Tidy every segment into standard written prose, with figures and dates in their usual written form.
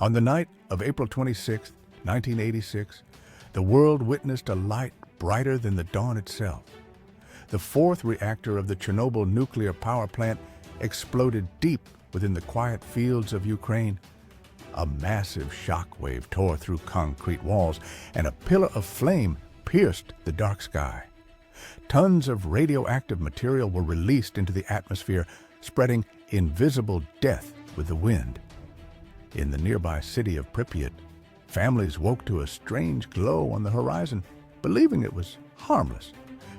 On the night of April 26, 1986, the world witnessed a light brighter than the dawn itself. The fourth reactor of the Chernobyl nuclear power plant exploded deep within the quiet fields of Ukraine. A massive shock wave tore through concrete walls, and a pillar of flame pierced the dark sky. Tons of radioactive material were released into the atmosphere, spreading invisible death with the wind. In the nearby city of Pripyat, families woke to a strange glow on the horizon, believing it was harmless.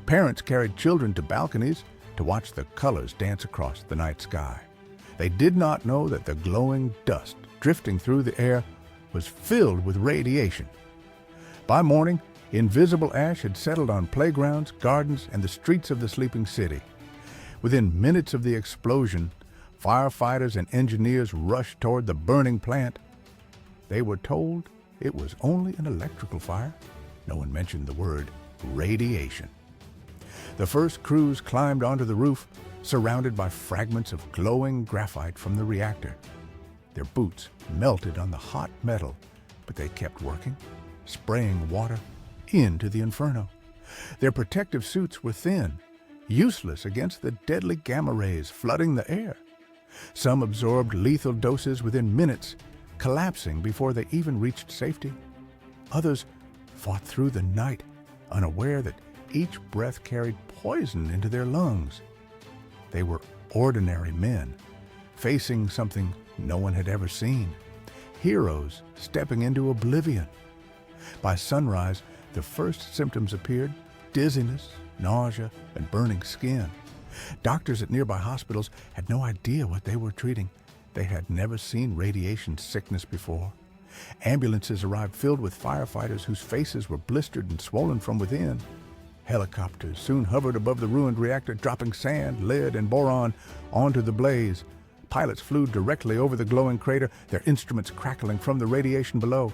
Parents carried children to balconies to watch the colors dance across the night sky. They did not know that the glowing dust drifting through the air was filled with radiation. By morning, invisible ash had settled on playgrounds, gardens, and the streets of the sleeping city. Within minutes of the explosion, firefighters and engineers rushed toward the burning plant. They were told it was only an electrical fire. No one mentioned the word radiation. The first crews climbed onto the roof, surrounded by fragments of glowing graphite from the reactor. Their boots melted on the hot metal, but they kept working, spraying water into the inferno. Their protective suits were thin, useless against the deadly gamma rays flooding the air. Some absorbed lethal doses within minutes, collapsing before they even reached safety. Others fought through the night, unaware that each breath carried poison into their lungs. They were ordinary men, facing something no one had ever seen. Heroes stepping into oblivion. By sunrise, the first symptoms appeared: dizziness, nausea, and burning skin. Doctors at nearby hospitals had no idea what they were treating. They had never seen radiation sickness before. Ambulances arrived filled with firefighters whose faces were blistered and swollen from within. Helicopters soon hovered above the ruined reactor, dropping sand, lead, and boron onto the blaze. Pilots flew directly over the glowing crater, their instruments crackling from the radiation below.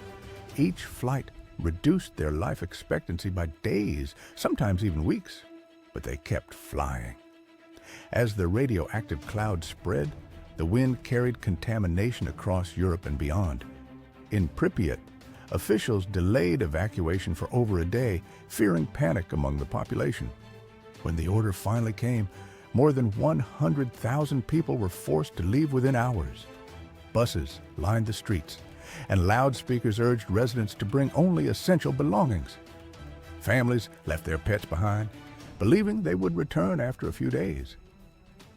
Each flight reduced their life expectancy by days, sometimes even weeks, but they kept flying. As the radioactive cloud spread, the wind carried contamination across Europe and beyond. In Pripyat, officials delayed evacuation for over a day, fearing panic among the population. When the order finally came, more than 100,000 people were forced to leave within hours. Buses lined the streets, and loudspeakers urged residents to bring only essential belongings. Families left their pets behind, believing they would return after a few days.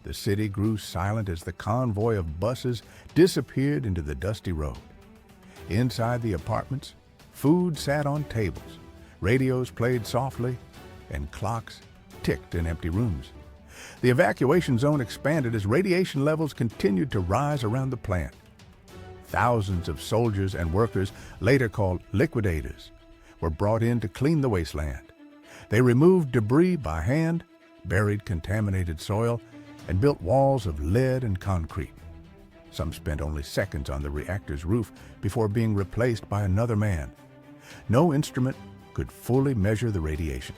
The city grew silent as the convoy of buses disappeared into the dusty road. Inside the apartments, food sat on tables, radios played softly, and clocks ticked in empty rooms. The evacuation zone expanded as radiation levels continued to rise around the plant. Thousands of soldiers and workers, later called liquidators, were brought in to clean the wasteland. They removed debris by hand, buried contaminated soil, and built walls of lead and concrete. Some spent only seconds on the reactor's roof before being replaced by another man. No instrument could fully measure the radiation.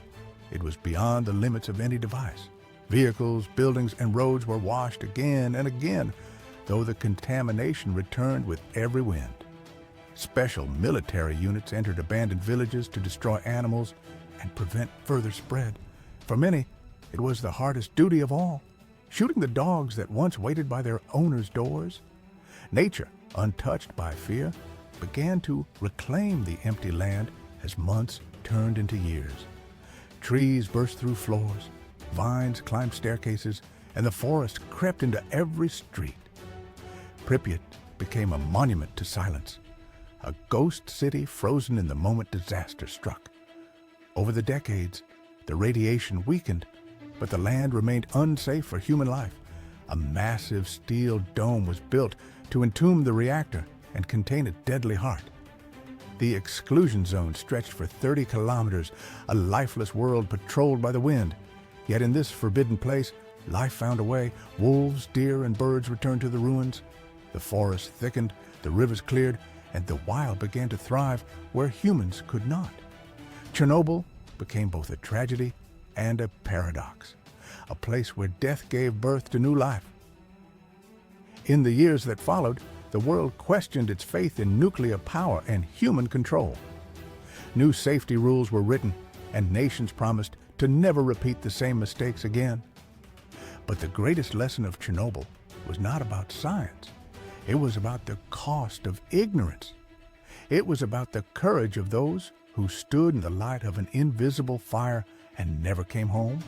It was beyond the limits of any device. Vehicles, buildings, and roads were washed again and again, though the contamination returned with every wind. Special military units entered abandoned villages to destroy animals and prevent further spread. For many, it was the hardest duty of all, shooting the dogs that once waited by their owners' doors. Nature, untouched by fear, began to reclaim the empty land as months turned into years. Trees burst through floors, vines climbed staircases, and the forest crept into every street. Pripyat became a monument to silence, a ghost city frozen in the moment disaster struck. Over the decades, the radiation weakened, but the land remained unsafe for human life. A massive steel dome was built to entomb the reactor and contain a deadly heart. The exclusion zone stretched for 30 kilometers, a lifeless world patrolled by the wind. Yet in this forbidden place, life found a way. Wolves, deer, and birds returned to the ruins. The forest thickened, the rivers cleared, and the wild began to thrive where humans could not. Chernobyl became both a tragedy and a paradox, a place where death gave birth to new life. In the years that followed, the world questioned its faith in nuclear power and human control. New safety rules were written, and nations promised to never repeat the same mistakes again. But the greatest lesson of Chernobyl was not about science. It was about the cost of ignorance. It was about the courage of those who stood in the light of an invisible fire and never came home.